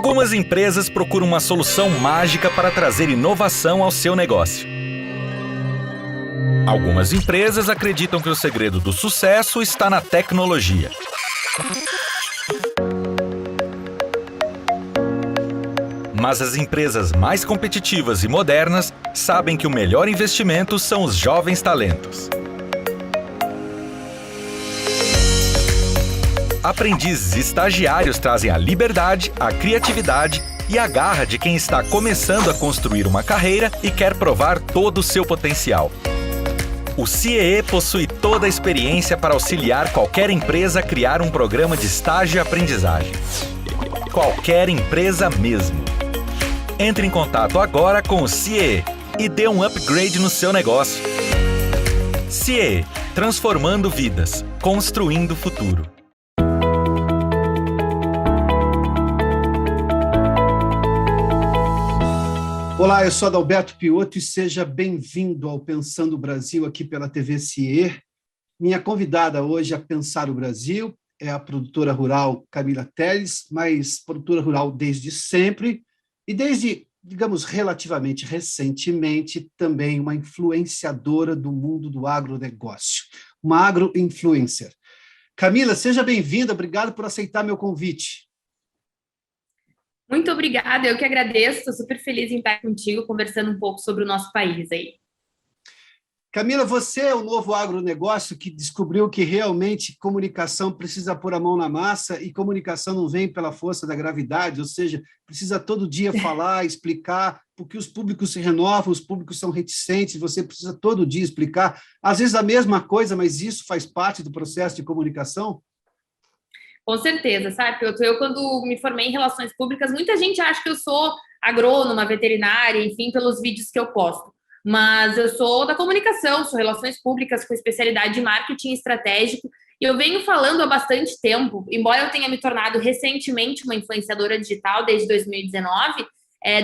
Algumas empresas procuram uma solução mágica para trazer inovação ao seu negócio. Algumas empresas acreditam que o segredo do sucesso está na tecnologia. Mas as empresas mais competitivas e modernas sabem que o melhor investimento são os jovens talentos. Aprendizes e estagiários trazem a liberdade, a criatividade e a garra de quem está começando a construir uma carreira e quer provar todo o seu potencial. O CIEE possui toda a experiência para auxiliar qualquer empresa a criar um programa de estágio e aprendizagem. Qualquer empresa mesmo. Entre em contato agora com o CIEE e dê um upgrade no seu negócio. CIEE, transformando vidas, construindo o futuro. Olá, eu sou Adalberto Piotto e seja bem-vindo ao Pensando o Brasil aqui pela TV CIEE. Minha convidada hoje a pensar o Brasil é a produtora rural Camila Teles, mas produtora rural desde sempre e desde, digamos, relativamente recentemente, também uma influenciadora do mundo do agronegócio, uma agroinfluencer. Camila, seja bem-vinda, obrigado por aceitar meu convite. Muito obrigada, eu que agradeço, estou super feliz em estar contigo, conversando um pouco sobre o nosso país aí. Camila, você é o novo agronegócio que descobriu que realmente comunicação precisa pôr a mão na massa e comunicação não vem pela força da gravidade, ou seja, precisa todo dia falar, explicar, porque os públicos se renovam, os públicos são reticentes, você precisa todo dia explicar, às vezes a mesma coisa, mas isso faz parte do processo de comunicação? Com certeza, sabe, Piotto? Eu, quando me formei em Relações Públicas, muita gente acha que eu sou agrônoma, veterinária, enfim, pelos vídeos que eu posto. Mas eu sou da comunicação, sou Relações Públicas com especialidade em marketing estratégico, e eu venho falando há bastante tempo, embora eu tenha me tornado recentemente uma influenciadora digital desde 2019,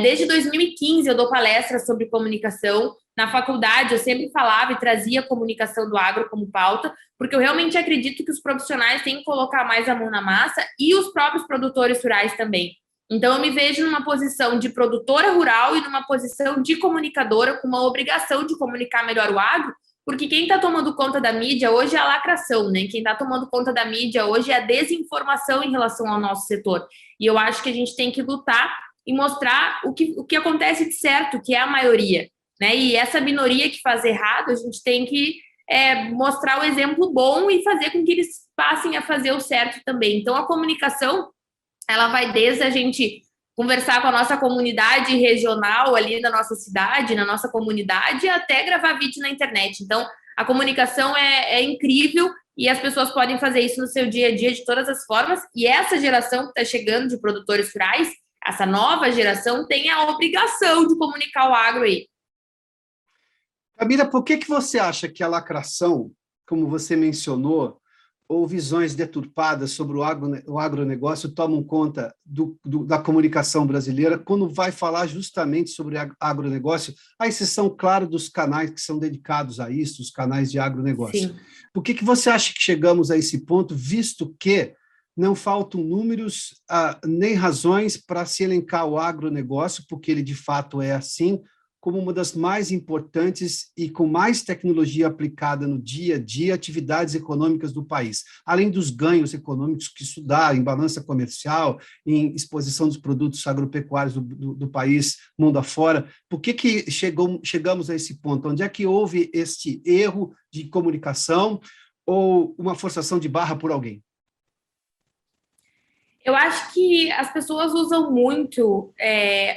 desde 2015 eu dou palestras sobre comunicação. Na faculdade eu sempre falava e trazia a comunicação do agro como pauta, porque eu realmente acredito que os profissionais têm que colocar mais a mão na massa e os próprios produtores rurais também. Então eu me vejo numa posição de produtora rural e numa posição de comunicadora com uma obrigação de comunicar melhor o agro, porque quem está tomando conta da mídia hoje é a lacração, né? Quem está tomando conta da mídia hoje é a desinformação em relação ao nosso setor. E eu acho que a gente tem que lutar e mostrar o que acontece de certo, que é a maioria, né? E essa minoria que faz errado, a gente tem que mostrar o exemplo bom e fazer com que eles passem a fazer o certo também. Então, a comunicação, ela vai desde a gente conversar com a nossa comunidade regional ali da nossa cidade, na nossa comunidade, até gravar vídeo na internet. Então, a comunicação é incrível e as pessoas podem fazer isso no seu dia a dia de todas as formas. E essa geração que está chegando de produtores rurais, essa nova geração, tem a obrigação de comunicar o agro aí. Camila, por que você acha que a lacração, como você mencionou, ou visões deturpadas sobre o agronegócio tomam conta da comunicação brasileira quando vai falar justamente sobre agronegócio, à exceção, claro, dos canais que são dedicados a isso, os canais de agronegócio? Sim. Por que você acha que chegamos a esse ponto, visto que não faltam números nem razões para se elencar o agronegócio, porque ele de fato é assim, como uma das mais importantes e com mais tecnologia aplicada no dia a dia, atividades econômicas do país, além dos ganhos econômicos que isso dá em balança comercial, em exposição dos produtos agropecuários do país, mundo afora. Por que chegamos a esse ponto? Onde é que houve este erro de comunicação ou uma forçação de barra por alguém? Eu acho que as pessoas usam muito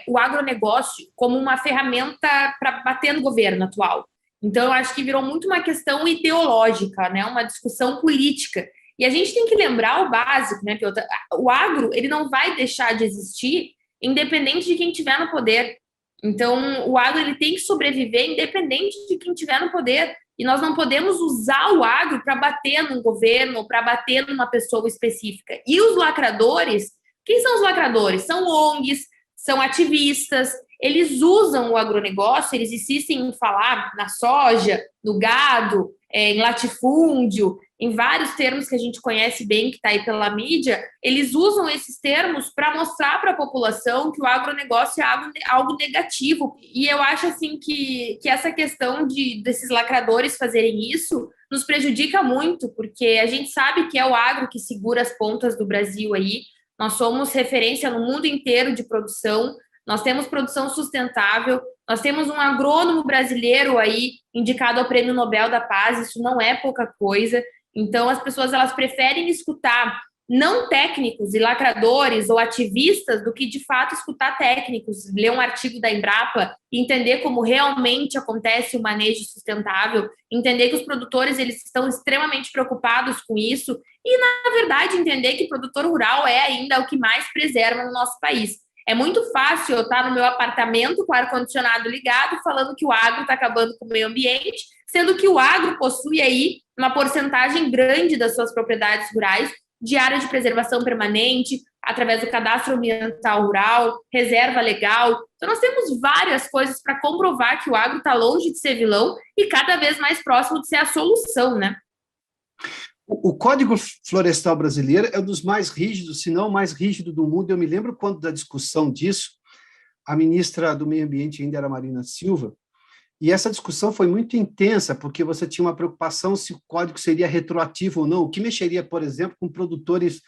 o agronegócio como uma ferramenta para bater no governo atual. Então, eu acho que virou muito uma questão ideológica, né? Uma discussão política. E a gente tem que lembrar o básico, né, Piotr? O agro, ele não vai deixar de existir independente de quem estiver no poder. Então, o agro ele tem que sobreviver independente de quem estiver no poder. E nós não podemos usar o agro para bater num governo, para bater numa pessoa específica. E os lacradores, quem são os lacradores? São ONGs, são ativistas, eles usam o agronegócio, eles insistem em falar na soja, no gado, em latifúndio, em vários termos que a gente conhece bem, que está aí pela mídia, eles usam esses termos para mostrar para a população que o agronegócio é algo negativo. E eu acho assim que essa questão desses lacradores fazerem isso nos prejudica muito, porque a gente sabe que é o agro que segura as pontas do Brasil aí. Nós somos referência no mundo inteiro de produção, nós temos produção sustentável, nós temos um agrônomo brasileiro aí indicado ao Prêmio Nobel da Paz, isso não é pouca coisa. Então, as pessoas elas preferem escutar não técnicos e lacradores ou ativistas do que, de fato, escutar técnicos, ler um artigo da Embrapa e entender como realmente acontece o manejo sustentável, entender que os produtores eles estão extremamente preocupados com isso e, na verdade, entender que o produtor rural é ainda o que mais preserva no nosso país. É muito fácil eu estar no meu apartamento com o ar-condicionado ligado falando que o agro está acabando com o meio ambiente, sendo que o agro possui aí uma porcentagem grande das suas propriedades rurais de área de preservação permanente, através do cadastro ambiental rural, reserva legal. Então, nós temos várias coisas para comprovar que o agro está longe de ser vilão e cada vez mais próximo de ser a solução, né? O Código Florestal Brasileiro é um dos mais rígidos, se não o mais rígido do mundo. Eu me lembro quando da discussão disso, a ministra do Meio Ambiente ainda era Marina Silva, e essa discussão foi muito intensa, porque você tinha uma preocupação se o código seria retroativo ou não, o que mexeria, por exemplo, com produtores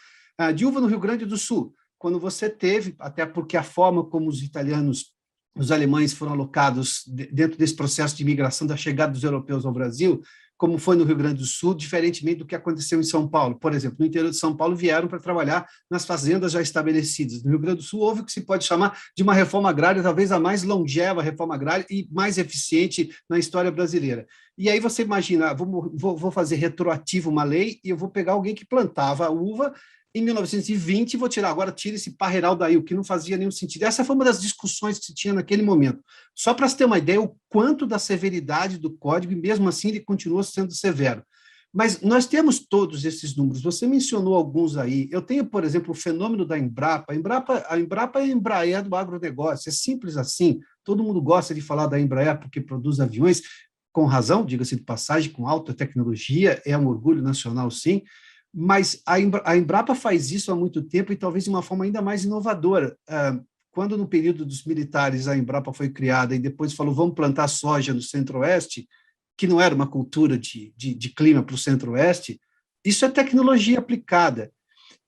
de uva no Rio Grande do Sul, quando você teve, até porque a forma como os italianos, os alemães foram alocados dentro desse processo de imigração da chegada dos europeus ao Brasil, como foi no Rio Grande do Sul, diferentemente do que aconteceu em São Paulo. Por exemplo, no interior de São Paulo vieram para trabalhar nas fazendas já estabelecidas. No Rio Grande do Sul houve o que se pode chamar de uma reforma agrária, talvez a mais longeva reforma agrária e mais eficiente na história brasileira. E aí você imagina, vou fazer retroativo uma lei e eu vou pegar alguém que plantava uva em 1920 e vou tirar, agora tira esse parreiral daí, o que não fazia nenhum sentido. Essa foi uma das discussões que se tinha naquele momento. Só para se ter uma ideia, o quanto da severidade do código, e mesmo assim ele continua sendo severo. Mas nós temos todos esses números, você mencionou alguns aí. Eu tenho, por exemplo, o fenômeno da Embrapa. A Embrapa é a Embraer do agronegócio, é simples assim. Todo mundo gosta de falar da Embraer porque produz aviões, com razão, diga-se de passagem, com alta tecnologia, é um orgulho nacional, sim. Mas a Embrapa faz isso há muito tempo e talvez de uma forma ainda mais inovadora. Quando no período dos militares a Embrapa foi criada e depois falou vamos plantar soja no Centro-Oeste, que não era uma cultura de clima para o Centro-Oeste, isso é tecnologia aplicada.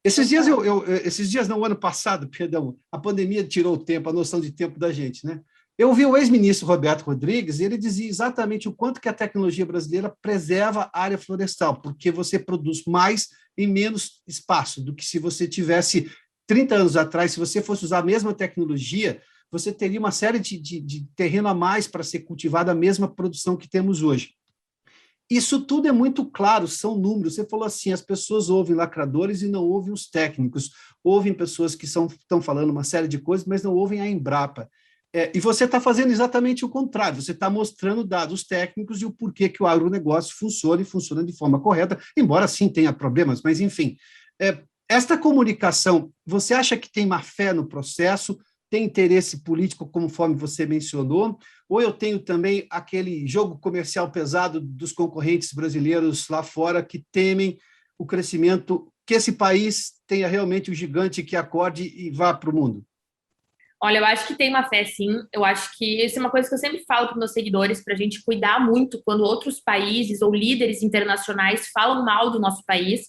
Esses dias não, o ano passado, perdão, a pandemia tirou o tempo, a noção de tempo da gente, né? Eu ouvi o ex-ministro Roberto Rodrigues e ele dizia exatamente o quanto que a tecnologia brasileira preserva a área florestal, porque você produz mais em menos espaço do que se você tivesse 30 anos atrás, se você fosse usar a mesma tecnologia, você teria uma série de terreno a mais para ser cultivado a mesma produção que temos hoje. Isso tudo é muito claro, são números. Você falou assim, as pessoas ouvem lacradores e não ouvem os técnicos, ouvem pessoas que estão falando uma série de coisas, mas não ouvem a Embrapa. E você está fazendo exatamente o contrário, você está mostrando dados técnicos e o porquê que o agronegócio funciona e funciona de forma correta, embora sim tenha problemas, mas enfim. Esta comunicação, você acha que tem má fé no processo, tem interesse político, conforme você mencionou, ou eu tenho também aquele jogo comercial pesado dos concorrentes brasileiros lá fora que temem o crescimento, que esse país tenha realmente um gigante que acorde e vá para o mundo? Olha, eu acho que tem uma fé, sim. Eu acho que isso é uma coisa que eu sempre falo para os meus seguidores, para a gente cuidar muito quando outros países ou líderes internacionais falam mal do nosso país,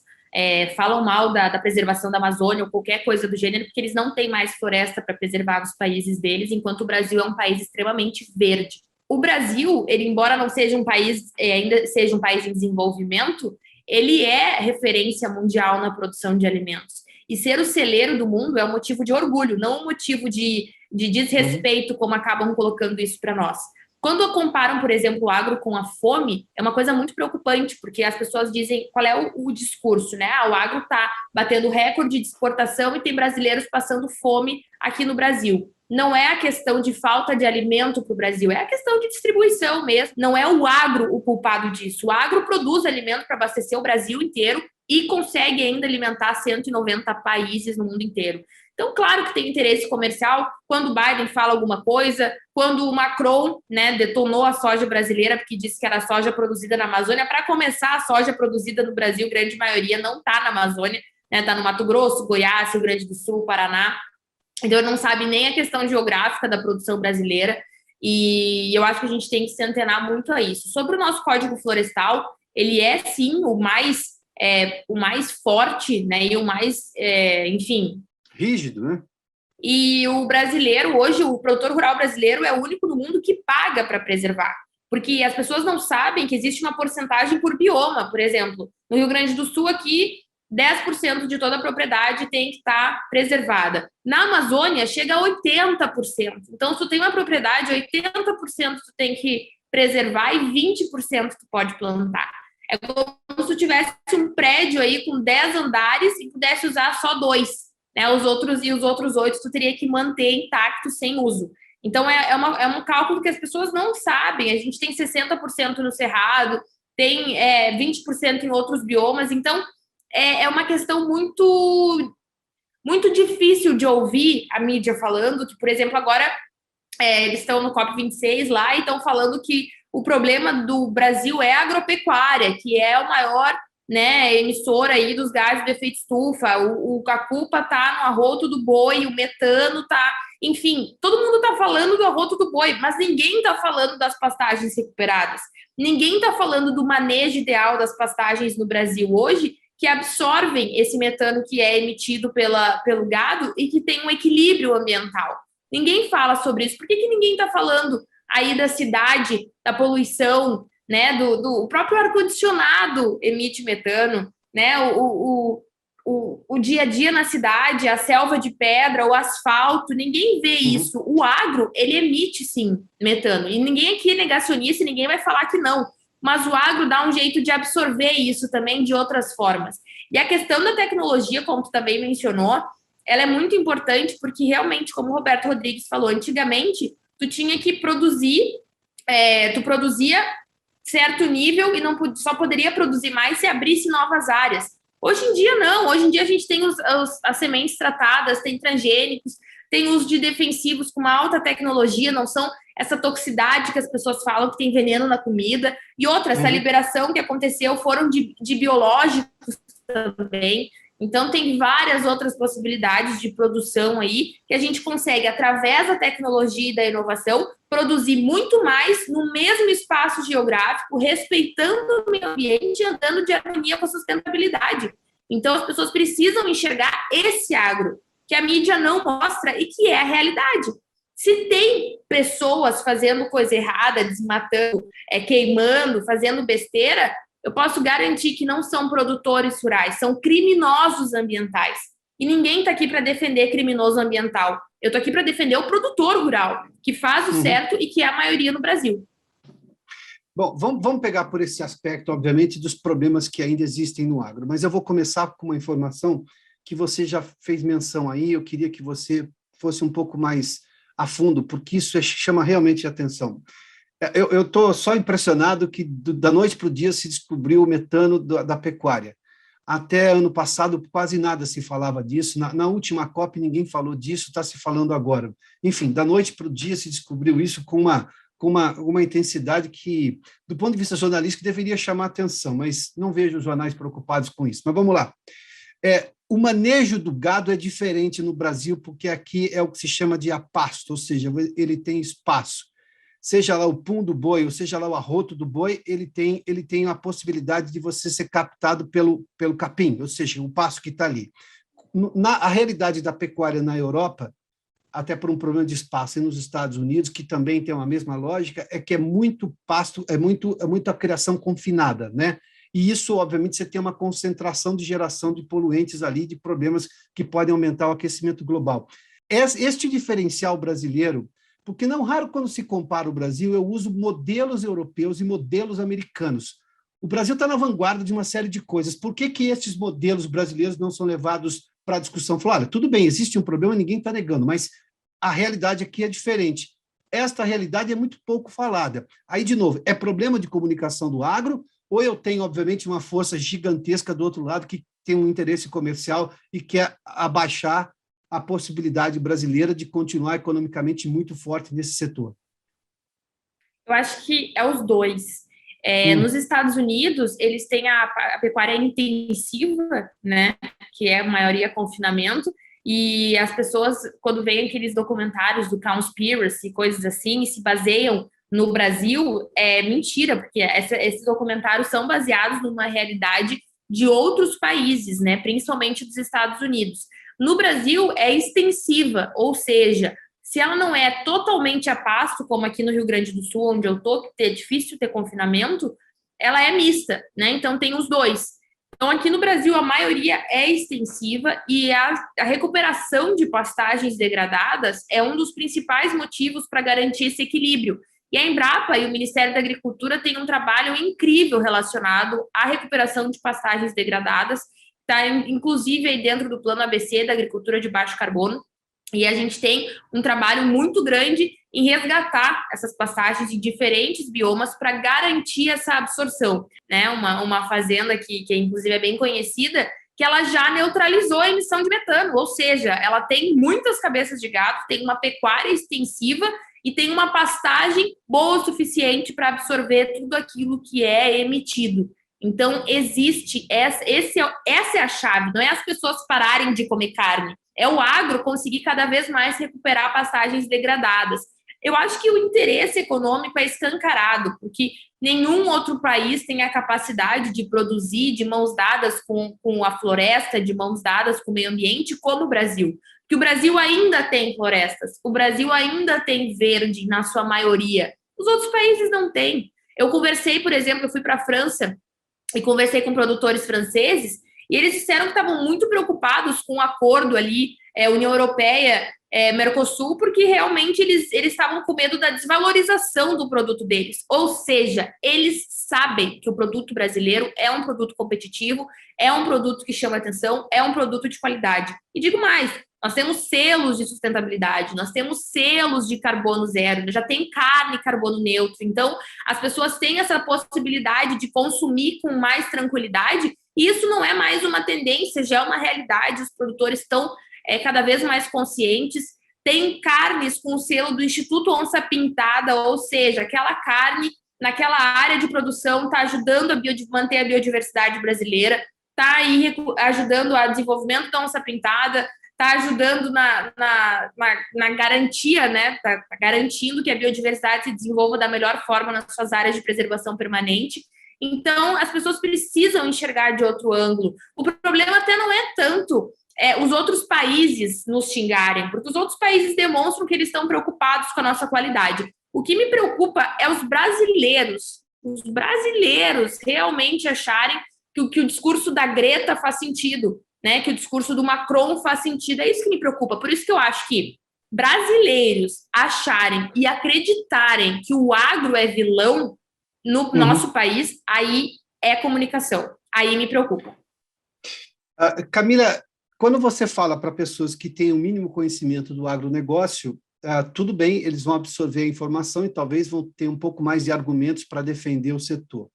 falam mal da preservação da Amazônia ou qualquer coisa do gênero, porque eles não têm mais floresta para preservar nos países deles, enquanto o Brasil é um país extremamente verde. O Brasil, ele, embora não seja um país, ainda seja um país em desenvolvimento, ele é referência mundial na produção de alimentos. E ser o celeiro do mundo é um motivo de orgulho, não um motivo de desrespeito, como acabam colocando isso para nós. Quando comparam, por exemplo, o agro com a fome, é uma coisa muito preocupante, porque as pessoas dizem qual é o discurso, né? O agro está batendo recorde de exportação e tem brasileiros passando fome aqui no Brasil. Não é a questão de falta de alimento para o Brasil, é a questão de distribuição mesmo. Não é o agro o culpado disso. O agro produz alimento para abastecer o Brasil inteiro, e consegue ainda alimentar 190 países no mundo inteiro. Então, claro que tem interesse comercial quando o Biden fala alguma coisa, quando o Macron, né, detonou a soja brasileira, porque disse que era soja produzida na Amazônia. Para começar, a soja produzida no Brasil, grande maioria, não está na Amazônia, né, está no Mato Grosso, Goiás, Rio Grande do Sul, Paraná. Então, não sabe nem a questão geográfica da produção brasileira, e eu acho que a gente tem que se antenar muito a isso. Sobre o nosso Código Florestal, ele é, sim, o mais forte, né, e o mais, enfim... rígido, né? E o brasileiro, hoje, o produtor rural brasileiro é o único no mundo que paga para preservar. Porque as pessoas não sabem que existe uma porcentagem por bioma, por exemplo. No Rio Grande do Sul, aqui, 10% de toda a propriedade tem que estar preservada. Na Amazônia, chega a 80%. Então, se tu tem uma propriedade, 80% tu tem que preservar e 20% tu pode plantar. É como se tu tivesse um prédio aí com 10 andares e pudesse usar só 2. Né, os outros 8 tu teria que manter intacto sem uso. Então, é um cálculo que as pessoas não sabem. A gente tem 60% no Cerrado, tem 20% em outros biomas. Então, é uma questão muito, muito difícil de ouvir a mídia falando que, por exemplo, agora eles estão no COP26 lá e estão falando que o problema do Brasil é a agropecuária, que é o maior... né, emissora aí dos gases de efeito estufa, a culpa tá no arroto do boi, o metano tá... Enfim, todo mundo tá falando do arroto do boi, mas ninguém tá falando das pastagens recuperadas. Ninguém tá falando do manejo ideal das pastagens no Brasil hoje, que absorvem esse metano que é emitido pelo gado e que tem um equilíbrio ambiental. Ninguém fala sobre isso. Por que ninguém tá falando aí da cidade, da poluição, né, do próprio ar-condicionado emite metano, né, o dia a dia na cidade, a selva de pedra, o asfalto, ninguém vê isso. O agro, ele emite, sim, metano. E ninguém aqui é negacionista, ninguém vai falar que não. Mas o agro dá um jeito de absorver isso também de outras formas. E a questão da tecnologia, como tu também mencionou, ela é muito importante porque realmente, como o Roberto Rodrigues falou, antigamente, tu tinha que produzir, tu produzia certo nível e não só poderia produzir mais se abrisse novas áreas. Hoje em dia, não. Hoje em dia, a gente tem as sementes tratadas, tem transgênicos, tem uso de defensivos com uma alta tecnologia, não são essa toxicidade que as pessoas falam que tem veneno na comida. E outra, essa liberação que aconteceu foram de biológicos também. Então, tem várias outras possibilidades de produção aí que a gente consegue, através da tecnologia e da inovação, produzir muito mais no mesmo espaço geográfico, respeitando o meio ambiente e andando de harmonia com a sustentabilidade. Então, as pessoas precisam enxergar esse agro, que a mídia não mostra e que é a realidade. Se tem pessoas fazendo coisa errada, desmatando, queimando, fazendo besteira, eu posso garantir que não são produtores rurais, são criminosos ambientais. E ninguém está aqui para defender criminoso ambiental. Eu estou aqui para defender o produtor rural, que faz o certo e que é a maioria no Brasil. Bom, vamos pegar por esse aspecto, obviamente, dos problemas que ainda existem no agro. Mas eu vou começar com uma informação que você já fez menção aí. Eu queria que você fosse um pouco mais a fundo, porque isso chama realmente a atenção. Eu estou só impressionado que da noite para o dia se descobriu o metano da pecuária. Até ano passado quase nada se falava disso, na última COP ninguém falou disso, está se falando agora. Enfim, da noite para o dia se descobriu isso com uma intensidade que, do ponto de vista jornalístico, deveria chamar atenção, mas não vejo os jornais preocupados com isso. Mas vamos lá. O manejo do gado é diferente no Brasil, porque aqui é o que se chama de a pasto, ou seja, ele tem espaço. Seja lá o pum do boi, ou seja lá o arroto do boi, ele tem a possibilidade de você ser captado pelo capim, ou seja, o pasto que está ali. A realidade da pecuária na Europa, até por um problema de espaço, e nos Estados Unidos, que também tem uma mesma lógica, é que é muito pasto, é muito a criação confinada, né? E isso, obviamente, você tem uma concentração de geração de poluentes ali, de problemas que podem aumentar o aquecimento global. Este diferencial brasileiro, porque não raro quando se compara o Brasil, eu uso modelos europeus e modelos americanos. O Brasil está na vanguarda de uma série de coisas. Por que esses modelos brasileiros não são levados para a discussão? Falar, olha, tudo bem, existe um problema, ninguém está negando, mas a realidade aqui é diferente. Esta realidade é muito pouco falada. Aí, de novo, é problema de comunicação do agro ou eu tenho, obviamente, uma força gigantesca do outro lado que tem um interesse comercial e quer abaixar a possibilidade brasileira de continuar economicamente muito forte nesse setor? Eu acho que é os dois. Nos Estados Unidos, eles têm a pecuária intensiva, né, que é a maioria confinamento, e as pessoas, quando veem aqueles documentários do Cowspiracy e coisas assim, e se baseiam no Brasil, é mentira, porque esses documentários são baseados numa realidade de outros países, né, principalmente dos Estados Unidos. No Brasil, é extensiva, ou seja, se ela não é totalmente a pasto, como aqui no Rio Grande do Sul, onde eu estou, que é difícil ter confinamento, ela é mista, né? Então tem os dois. Então aqui no Brasil a maioria é extensiva e a recuperação de pastagens degradadas é um dos principais motivos para garantir esse equilíbrio. E a Embrapa e o Ministério da Agricultura têm um trabalho incrível relacionado à recuperação de pastagens degradadas, está inclusive aí dentro do Plano ABC da Agricultura de Baixo Carbono. E a gente tem um trabalho muito grande em resgatar essas pastagens de diferentes biomas para garantir essa absorção, né? Uma fazenda que inclusive é bem conhecida, que ela já neutralizou a emissão de metano, ou seja, ela tem muitas cabeças de gado, tem uma pecuária extensiva e tem uma pastagem boa o suficiente para absorver tudo aquilo que é emitido. Então, existe, essa é a chave, não é as pessoas pararem de comer carne, é o agro conseguir cada vez mais recuperar pastagens degradadas. Eu acho que o interesse econômico é escancarado, porque nenhum outro país tem a capacidade de produzir de mãos dadas com a floresta, de mãos dadas com o meio ambiente, como o Brasil. Porque o Brasil ainda tem florestas, o Brasil ainda tem verde na sua maioria. Os outros países não têm. Eu conversei, por exemplo, eu fui para a França e conversei com produtores franceses, e eles disseram que estavam muito preocupados com o acordo ali, União Europeia, Mercosul, porque realmente eles estavam com medo da desvalorização do produto deles. Ou seja, eles sabem que o produto brasileiro é um produto competitivo, é um produto que chama atenção, é um produto de qualidade. E digo mais, nós temos selos de sustentabilidade, nós temos selos de carbono zero, já tem carne carbono neutro. Então, as pessoas têm essa possibilidade de consumir com mais tranquilidade, e isso não é mais uma tendência, já é uma realidade. Os produtores estão cada vez mais conscientes. Tem carnes com o selo do Instituto Onça Pintada, ou seja, aquela carne naquela área de produção está ajudando a manter a biodiversidade brasileira, está aí ajudando o desenvolvimento da onça pintada, está ajudando na garantia, né? Está garantindo que a biodiversidade se desenvolva da melhor forma nas suas áreas de preservação permanente. Então, as pessoas precisam enxergar de outro ângulo. O problema até não é tanto os outros países nos xingarem, porque os outros países demonstram que eles estão preocupados com a nossa qualidade. O que me preocupa é os brasileiros realmente acharem que o discurso da Greta faz sentido, né? Que o discurso do Macron faz sentido. É isso que me preocupa. Por isso que eu acho que brasileiros acharem e acreditarem que o agro é vilão no nosso país, aí é comunicação. Aí me preocupa. Camila, quando você fala para pessoas que têm o mínimo conhecimento do agronegócio, tudo bem, eles vão absorver a informação e talvez vão ter um pouco mais de argumentos para defender o setor.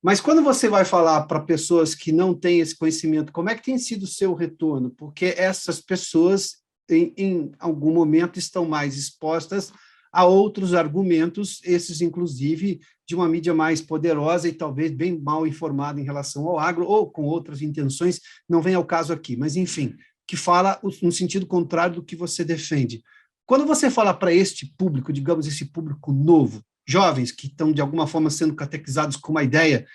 Mas quando você vai falar para pessoas que não têm esse conhecimento, como é que tem sido o seu retorno? Porque essas pessoas, em algum momento, estão mais expostas a outros argumentos, esses, inclusive, de uma mídia mais poderosa e talvez bem mal informada em relação ao agro, ou com outras intenções, não vem ao caso aqui, mas, enfim, que fala no sentido contrário do que você defende. Quando você fala para este público, digamos, esse público novo, jovens que estão, de alguma forma, sendo catequizados com uma ideia,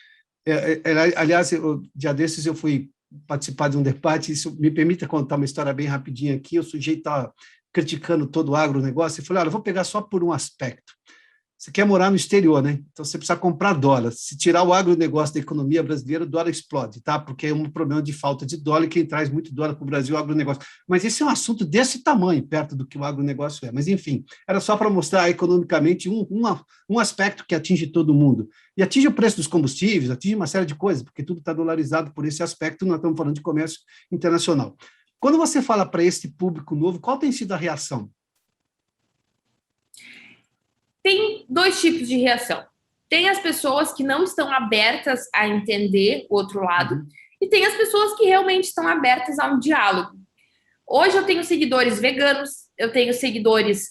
aliás, dia desses eu fui participar de um debate, isso me permita contar uma história bem rapidinha aqui, o sujeito estava criticando todo o agronegócio, e falei, olha, eu vou pegar só por um aspecto. Você quer morar no exterior, né? Então você precisa comprar dólar. Se tirar o agronegócio da economia brasileira, o dólar explode, tá? Porque é um problema de falta de dólar, e quem traz muito dólar para o Brasil é o agronegócio. Mas esse é um assunto desse tamanho, perto do que o agronegócio é. Mas, enfim, era só para mostrar economicamente um aspecto que atinge todo mundo. E atinge o preço dos combustíveis, atinge uma série de coisas, porque tudo está dolarizado por esse aspecto, nós estamos falando de comércio internacional. Quando você fala para esse público novo, qual tem sido a reação? Tem dois tipos de reação. tem as pessoas que não estão abertas a entender o outro lado, e tem as pessoas que realmente estão abertas a um diálogo. Hoje eu tenho seguidores veganos, eu tenho seguidores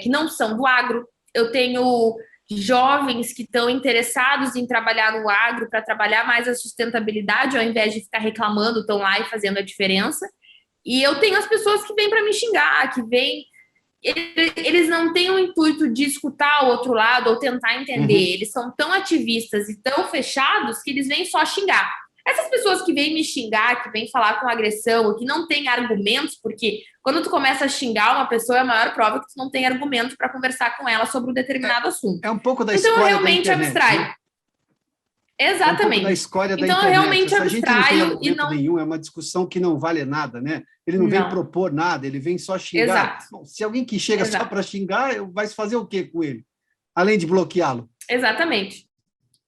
que não são do agro, eu tenho jovens que estão interessados em trabalhar no agro para trabalhar mais a sustentabilidade, ao invés de ficar reclamando, estão lá e fazendo a diferença. E eu tenho as pessoas que vêm para me xingar, que vêm... Eles não têm o intuito de escutar o outro lado ou tentar entender. Eles são tão ativistas e tão fechados que eles vêm só xingar. Essas pessoas que vêm me xingar, que vêm falar com agressão, que não têm argumentos, porque quando tu começa a xingar uma pessoa, é a maior prova que tu não tem argumento para conversar com ela sobre um determinado assunto. É um pouco da então, escória eu realmente da internet, abstraio. né? Exatamente. É um pouco da escória da então, internet. eu realmente Essa gente não tem abstraio argumento e não... nenhum, é uma discussão que não vale nada, né? Ele não vem propor nada, ele vem só xingar. Exato. Bom, se alguém que chega só para xingar, vai fazer o quê com ele? Além de bloqueá-lo. Exatamente.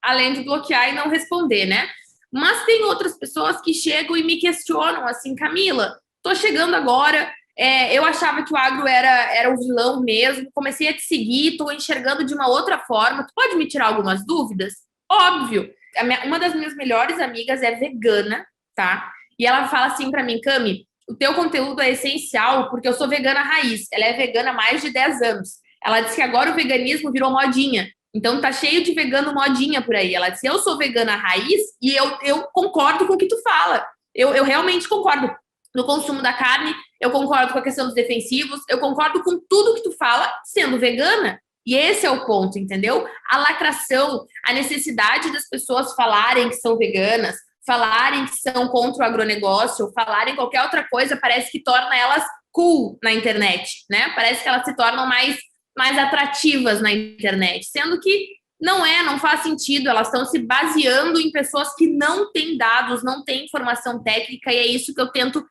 Além de bloquear e não responder, né? Mas tem outras pessoas que chegam e me questionam, assim, Camila, tô chegando agora, eu achava que o agro era o vilão mesmo, comecei a te seguir, tô enxergando de uma outra forma, tu pode me tirar algumas dúvidas? Óbvio. Uma das minhas melhores amigas é vegana, tá? E ela fala assim pra mim, Cami, o teu conteúdo é essencial porque eu sou vegana raiz, ela é vegana há mais de 10 anos. Ela disse que agora o veganismo virou modinha. Então, tá cheio de vegano modinha por aí. Ela disse, eu sou vegana raiz e eu concordo com o que tu fala. Eu realmente concordo no consumo da carne, eu concordo com a questão dos defensivos, eu concordo com tudo que tu fala sendo vegana. E esse é o ponto, entendeu? A lacração, a necessidade das pessoas falarem que são veganas, falarem que são contra o agronegócio, falarem qualquer outra coisa, parece que torna elas cool na internet, né? Parece que elas se tornam mais atrativas na internet, sendo que não faz sentido, elas estão se baseando em pessoas que não têm dados, não têm informação técnica, e é isso que eu tento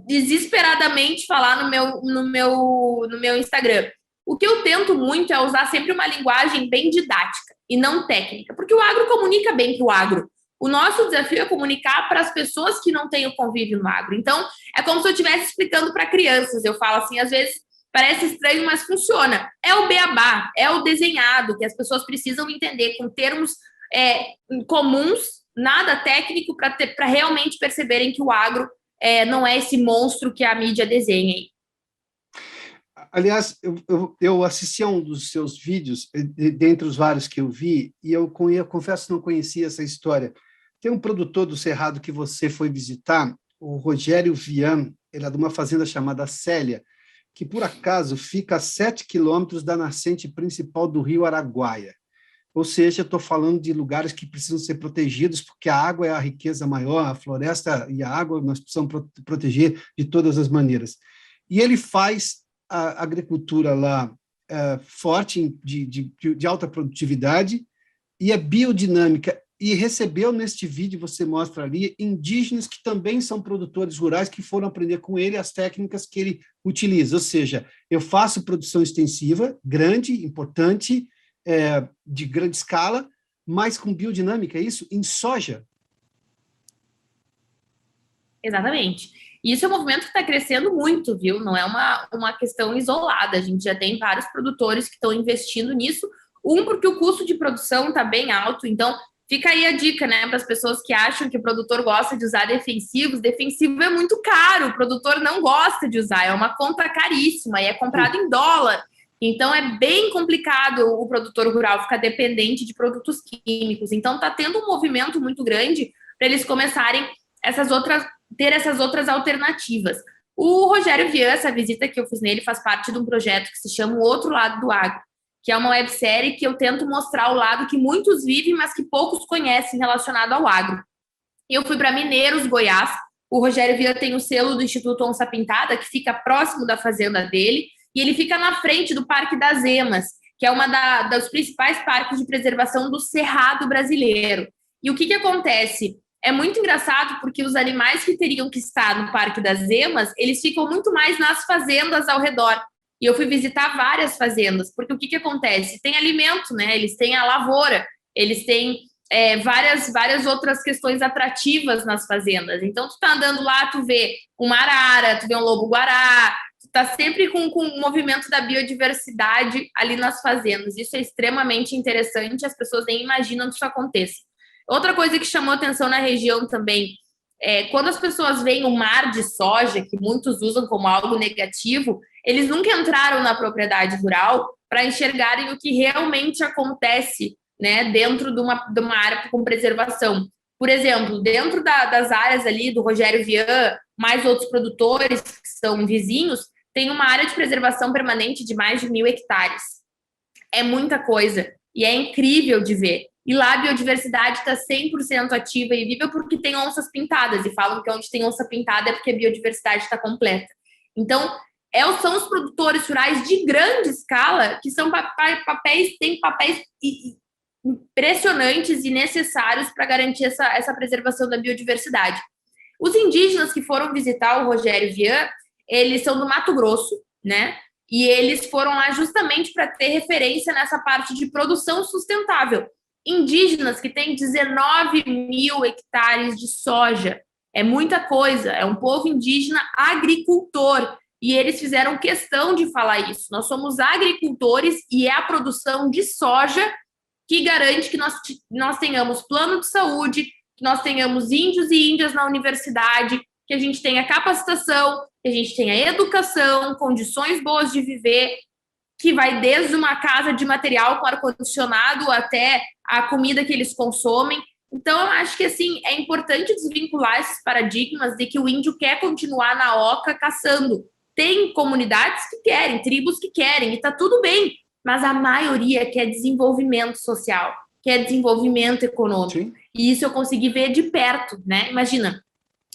desesperadamente falar no meu Instagram. O que eu tento muito é usar sempre uma linguagem bem didática e não técnica, porque o agro comunica bem para o agro. O nosso desafio é comunicar para as pessoas que não têm o convívio no agro. Então, é como se eu estivesse explicando para crianças. Eu falo assim, às vezes, parece estranho, mas funciona. É o beabá, é o desenhado, que as pessoas precisam entender com termos comuns, nada técnico, para realmente perceberem que o agro não é esse monstro que a mídia desenha aí. Aliás, eu assisti a um dos seus vídeos, dentre os vários que eu vi, e eu confesso que não conhecia essa história. Tem um produtor do Cerrado que você foi visitar, o Rogério Vian, ele é de uma fazenda chamada Célia, que, por acaso, fica a 7 quilômetros da nascente principal do rio Araguaia. Ou seja, estou falando de lugares que precisam ser protegidos, porque a água é a riqueza maior, a floresta e a água nós precisamos proteger de todas as maneiras. E ele faz a agricultura lá forte, de alta produtividade, e é biodinâmica. E recebeu neste vídeo, você mostra ali, indígenas que também são produtores rurais, que foram aprender com ele as técnicas que ele utiliza. Ou seja, eu faço produção extensiva, grande, importante, de grande escala, mas com biodinâmica, é isso? Em soja. Exatamente. E isso é um movimento que está crescendo muito, viu? Não é uma questão isolada. A gente já tem vários produtores que estão investindo nisso. Porque o custo de produção está bem alto, então fica aí a dica, né, para as pessoas que acham que o produtor gosta de usar defensivos. Defensivo é muito caro, o produtor não gosta de usar, é uma conta caríssima e é comprado em dólar. Então, é bem complicado o produtor rural ficar dependente de produtos químicos. Então, está tendo um movimento muito grande para eles começarem ter essas outras alternativas. O Rogério Vian, essa visita que eu fiz nele, faz parte de um projeto que se chama O Outro Lado do Agro, que é uma websérie que eu tento mostrar o lado que muitos vivem, mas que poucos conhecem relacionado ao agro. Eu fui para Mineiros, Goiás. O Rogério Vian tem o selo do Instituto Onça Pintada, que fica próximo da fazenda dele, e ele fica na frente do Parque das Emas, que é uma dos principais parques de preservação do Cerrado brasileiro. E o que acontece? É muito engraçado porque os animais que teriam que estar no Parque das Emas, eles ficam muito mais nas fazendas ao redor. E eu fui visitar várias fazendas, porque o que acontece? Tem alimento, né? Eles têm a lavoura, eles têm várias outras questões atrativas nas fazendas. Então, tu tá andando lá, tu vê uma arara, tu vê um lobo-guará, tu tá sempre com o movimento da biodiversidade ali nas fazendas. Isso é extremamente interessante, as pessoas nem imaginam que isso aconteça. Outra coisa que chamou atenção na região também é quando as pessoas veem o mar de soja, que muitos usam como algo negativo, eles nunca entraram na propriedade rural para enxergarem o que realmente acontece, né, dentro de uma área com preservação. Por exemplo, dentro das áreas ali do Rogério Vian, mais outros produtores que são vizinhos, tem uma área de preservação permanente de mais de 1.000 hectares. É muita coisa e é incrível de ver. E lá a biodiversidade está 100% ativa e viva porque tem onças pintadas. E falam que onde tem onça pintada é porque a biodiversidade está completa. Então, são os produtores rurais de grande escala que têm papéis impressionantes e necessários para garantir essa preservação da biodiversidade. Os indígenas que foram visitar o Rogério Vian, eles são do Mato Grosso, né? E eles foram lá justamente para ter referência nessa parte de produção sustentável. Indígenas que têm 19.000 hectares de soja. É muita coisa, é um povo indígena agricultor. E eles fizeram questão de falar isso. Nós somos agricultores e é a produção de soja que garante que nós tenhamos plano de saúde, que nós tenhamos índios e índias na universidade, que a gente tenha capacitação, que a gente tenha educação, condições boas de viver, que vai desde uma casa de material com ar-condicionado até a comida que eles consomem. Então, eu acho que assim, é importante desvincular esses paradigmas de que o índio quer continuar na oca caçando. Tem comunidades que querem, tribos que querem, e está tudo bem, mas a maioria quer desenvolvimento social, quer desenvolvimento econômico. Sim. E isso eu consegui ver de perto, né? Imagina,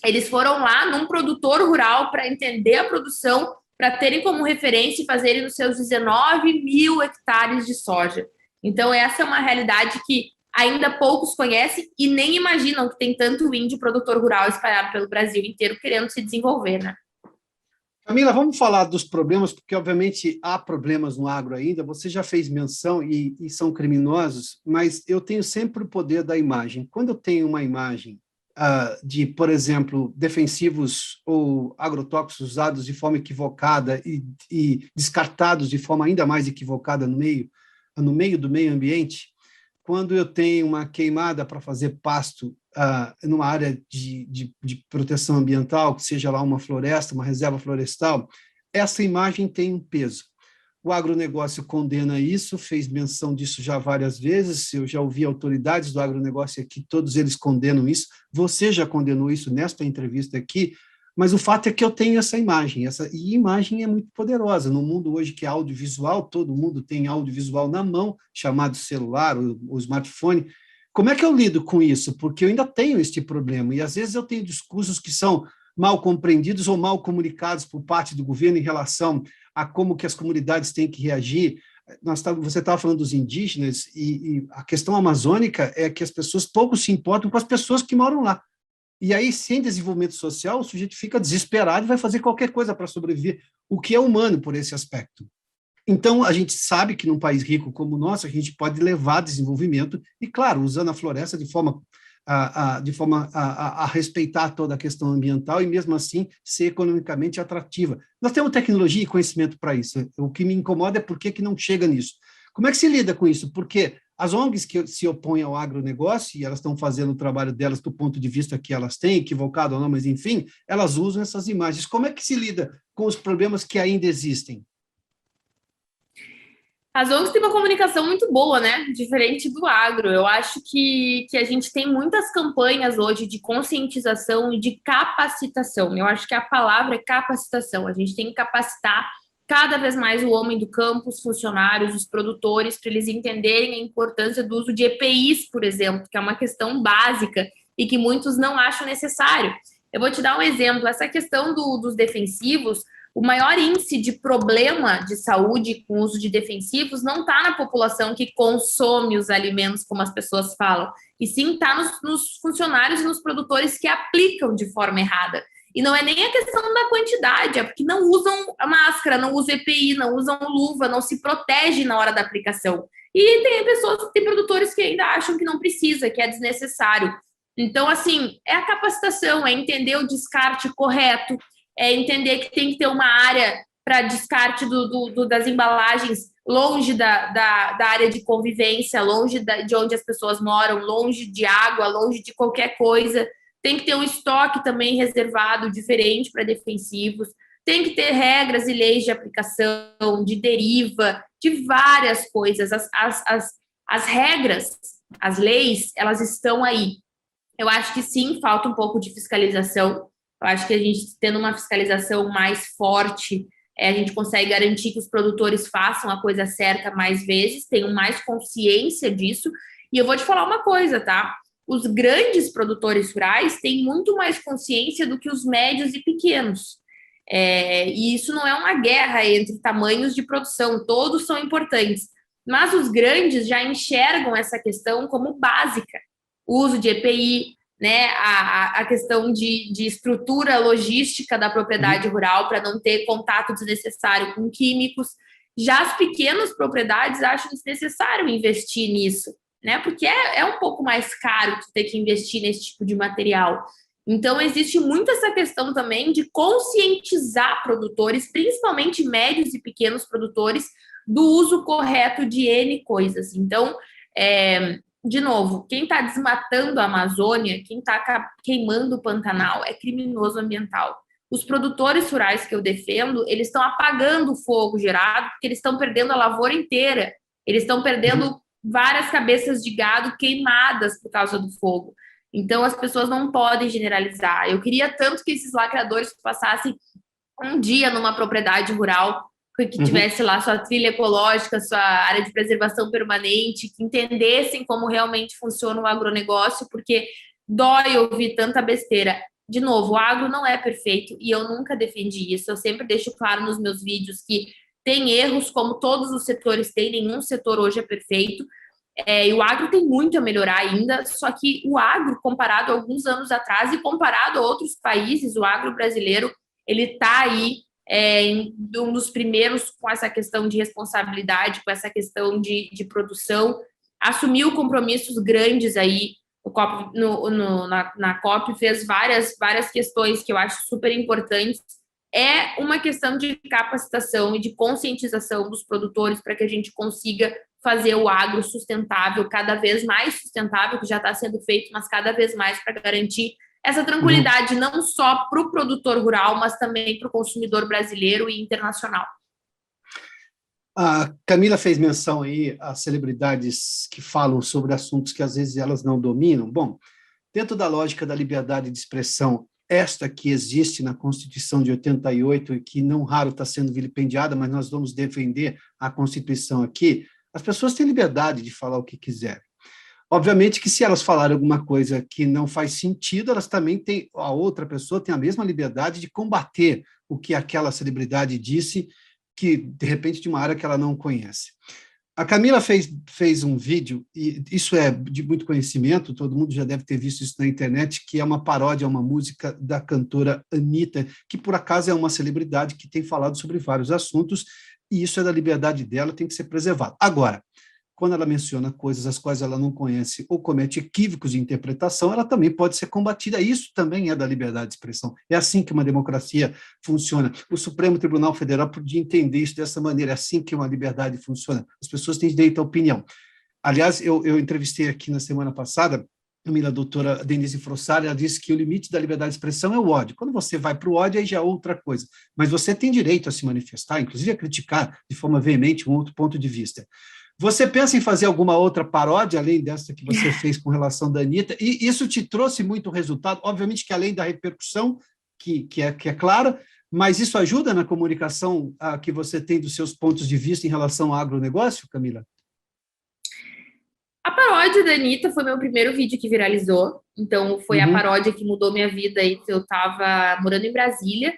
eles foram lá num produtor rural para entender a produção, para terem como referência e fazerem os seus 19.000 hectares de soja. Então, essa é uma realidade que ainda poucos conhecem e nem imaginam que tem tanto índio produtor rural espalhado pelo Brasil inteiro querendo se desenvolver, né? Camila, vamos falar dos problemas, porque, obviamente, há problemas no agro ainda. Você já fez menção e são criminosos, mas eu tenho sempre o poder da imagem. Quando eu tenho uma imagem de, por exemplo, defensivos ou agrotóxicos usados de forma equivocada e descartados de forma ainda mais equivocada no meio do meio ambiente, quando eu tenho uma queimada para fazer pasto numa área de proteção ambiental, que seja lá uma floresta, uma reserva florestal, essa imagem tem um peso. O agronegócio condena isso, fez menção disso já várias vezes, eu já ouvi autoridades do agronegócio aqui, todos eles condenam isso, você já condenou isso nesta entrevista aqui, mas o fato é que eu tenho essa imagem, e imagem é muito poderosa. No mundo hoje que é audiovisual, todo mundo tem audiovisual na mão, chamado celular ou smartphone. Como é que eu lido com isso? Porque eu ainda tenho este problema, e às vezes eu tenho discursos que são mal compreendidos ou mal comunicados por parte do governo em relação a como que as comunidades têm que reagir. Você estava falando dos indígenas, e a questão amazônica é que as pessoas pouco se importam com as pessoas que moram lá. E aí, sem desenvolvimento social, o sujeito fica desesperado e vai fazer qualquer coisa para sobreviver, o que é humano por esse aspecto. Então, a gente sabe que num país rico como o nosso, a gente pode levar desenvolvimento, e claro, usando a floresta de forma a respeitar toda a questão ambiental e, mesmo assim, ser economicamente atrativa. Nós temos tecnologia e conhecimento para isso. O que me incomoda é por que não chega nisso. Como é que se lida com isso? Porque as ONGs que se opõem ao agronegócio, e elas estão fazendo o trabalho delas do ponto de vista que elas têm, equivocado ou não, mas, enfim, elas usam essas imagens. Como é que se lida com os problemas que ainda existem? As ONGs têm uma comunicação muito boa, né? Diferente do agro. Eu acho que a gente tem muitas campanhas hoje de conscientização e de capacitação. Eu acho que a palavra é capacitação. A gente tem que capacitar cada vez mais o homem do campo, os funcionários, os produtores, para eles entenderem a importância do uso de EPIs, por exemplo, que é uma questão básica e que muitos não acham necessário. Eu vou te dar um exemplo. Essa questão dos defensivos, o maior índice de problema de saúde com o uso de defensivos não está na população que consome os alimentos, como as pessoas falam, e sim está nos funcionários e nos produtores que aplicam de forma errada. E não é nem a questão da quantidade, é porque não usam a máscara, não usam EPI, não usam luva, não se protegem na hora da aplicação. E tem produtores que ainda acham que não precisa, que é desnecessário. Então, assim, é a capacitação, é entender o descarte correto, é entender que tem que ter uma área para descarte das embalagens longe da área de convivência, longe de onde as pessoas moram, longe de água, longe de qualquer coisa. Tem que ter um estoque também reservado, diferente para defensivos. Tem que ter regras e leis de aplicação, de deriva, de várias coisas. As regras, as leis, elas estão aí. Eu acho que sim, falta um pouco de fiscalização. Eu acho que a gente, tendo uma fiscalização mais forte, a gente consegue garantir que os produtores façam a coisa certa mais vezes, tenham mais consciência disso. E eu vou te falar uma coisa, tá? Os grandes produtores rurais têm muito mais consciência do que os médios e pequenos. E isso não é uma guerra entre tamanhos de produção, todos são importantes. Mas os grandes já enxergam essa questão como básica. O uso de EPI, né, a questão de estrutura logística da propriedade rural para não ter contato desnecessário com químicos. Já as pequenas propriedades acham desnecessário investir nisso, né, porque é um pouco mais caro tu ter que investir nesse tipo de material. Então, existe muito essa questão também de conscientizar produtores, principalmente médios e pequenos produtores, do uso correto de N coisas. Então, de novo, quem está desmatando a Amazônia, quem está queimando o Pantanal, é criminoso ambiental. Os produtores rurais que eu defendo, eles estão apagando o fogo gerado, porque eles estão perdendo a lavoura inteira. Eles estão perdendo várias cabeças de gado queimadas por causa do fogo. Então, as pessoas não podem generalizar. Eu queria tanto que esses lacradores passassem um dia numa propriedade rural, que tivesse lá sua trilha ecológica, sua área de preservação permanente, que entendessem como realmente funciona o agronegócio, porque dói ouvir tanta besteira. De novo, o agro não é perfeito e eu nunca defendi isso. Eu sempre deixo claro nos meus vídeos que tem erros, como todos os setores têm, nenhum setor hoje é perfeito. E o agro tem muito a melhorar ainda, só que o agro, comparado a alguns anos atrás e comparado a outros países, o agro brasileiro, ele está aí um dos primeiros com essa questão de responsabilidade, com essa questão de produção, assumiu compromissos grandes aí, na COP fez várias questões que eu acho super importantes. É uma questão de capacitação e de conscientização dos produtores para que a gente consiga fazer o agro sustentável, cada vez mais sustentável, que já está sendo feito, mas cada vez mais para garantir essa tranquilidade não só para o produtor rural, mas também para o consumidor brasileiro e internacional. A Camila fez menção aí a celebridades que falam sobre assuntos que às vezes elas não dominam. Bom, dentro da lógica da liberdade de expressão, esta que existe na Constituição de 88 e que não raro está sendo vilipendiada, mas nós vamos defender a Constituição aqui, as pessoas têm liberdade de falar o que quiserem. Obviamente que se elas falarem alguma coisa que não faz sentido, elas também têm, a outra pessoa tem a mesma liberdade de combater o que aquela celebridade disse, que de repente de uma área que ela não conhece. A Camila fez um vídeo, e isso é de muito conhecimento, todo mundo já deve ter visto isso na internet, que é uma paródia a uma música da cantora Anitta, que por acaso é uma celebridade que tem falado sobre vários assuntos, e isso é da liberdade dela, tem que ser preservado. Agora, quando ela menciona coisas as quais ela não conhece ou comete equívocos de interpretação, ela também pode ser combatida. Isso também é da liberdade de expressão. É assim que uma democracia funciona. O Supremo Tribunal Federal podia entender isso dessa maneira, é assim que uma liberdade funciona. As pessoas têm direito à opinião. Aliás, eu entrevistei aqui na semana passada a doutora Denise Frossard, ela disse que o limite da liberdade de expressão é o ódio. Quando você vai para o ódio, aí já é outra coisa. Mas você tem direito a se manifestar, inclusive a criticar de forma veemente um outro ponto de vista. Você pensa em fazer alguma outra paródia, além dessa que você fez com relação da Anitta? E isso te trouxe muito resultado? Obviamente que além da repercussão, que é clara, mas isso ajuda na comunicação que você tem dos seus pontos de vista em relação ao agronegócio, Camila? A paródia da Anitta foi meu primeiro vídeo que viralizou. Então, foi a paródia que mudou minha vida. Eu estava morando em Brasília.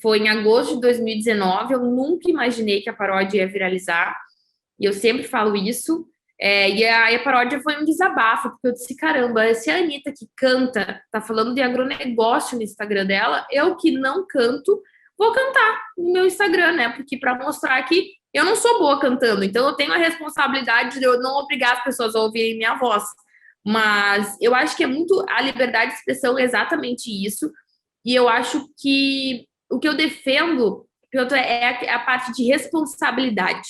Foi em agosto de 2019. Eu nunca imaginei que a paródia ia viralizar. E eu sempre falo isso. E aí a paródia foi um desabafo, porque eu disse, caramba, se a Anitta que canta, tá falando de agronegócio no Instagram dela, eu que não canto, vou cantar no meu Instagram, né? Porque para mostrar que eu não sou boa cantando, então eu tenho a responsabilidade de eu não obrigar as pessoas a ouvirem minha voz. Mas eu acho que é muito a liberdade de expressão é exatamente isso. E eu acho que o que eu defendo Piotr, é a parte de responsabilidade.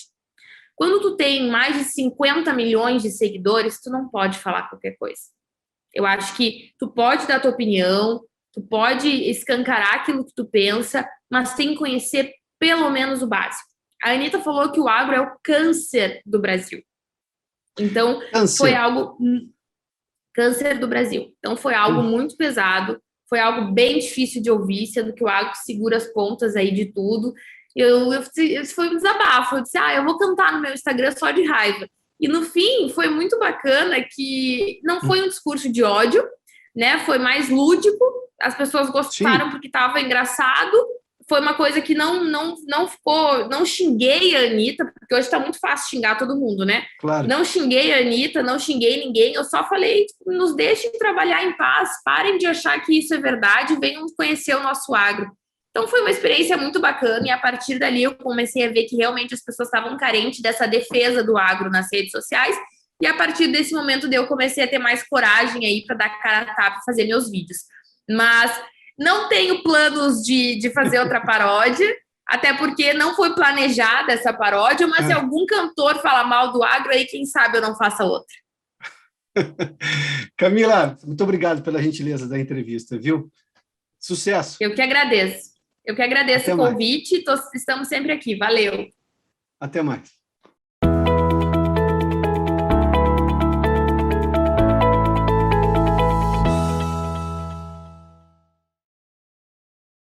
Quando tu tem mais de 50 milhões de seguidores, tu não pode falar qualquer coisa. Eu acho que tu pode dar tua opinião, tu pode escancarar aquilo que tu pensa, mas tem que conhecer pelo menos o básico. A Anitta falou que o agro é o câncer do Brasil. Então, foi algo... Câncer do Brasil. Então, foi algo muito pesado, foi algo bem difícil de ouvir, sendo que o agro segura as pontas aí de tudo. Foi um desabafo. Eu disse, eu vou cantar no meu Instagram só de raiva. E, no fim, foi muito bacana que não foi um discurso de ódio, né? Foi mais lúdico. As pessoas gostaram porque estava engraçado. Foi uma coisa que não ficou... Não xinguei a Anitta, porque hoje está muito fácil xingar todo mundo, né? Claro. Não xinguei a Anitta, não xinguei ninguém. Eu só falei, nos deixem trabalhar em paz. Parem de achar que isso é verdade. Venham conhecer o nosso agro. Então, foi uma experiência muito bacana. E, a partir dali, eu comecei a ver que realmente as pessoas estavam carentes dessa defesa do agro nas redes sociais. E, a partir desse momento, eu comecei a ter mais coragem aí para dar cara a tapa e fazer meus vídeos. Mas... não tenho planos de fazer outra paródia, até porque não foi planejada essa paródia, mas se algum cantor falar mal do agro, aí quem sabe eu não faça outra. Camila, muito obrigado pela gentileza da entrevista, viu? Sucesso. Eu que agradeço. Eu que agradeço o convite. Estamos sempre aqui. Valeu. Até mais.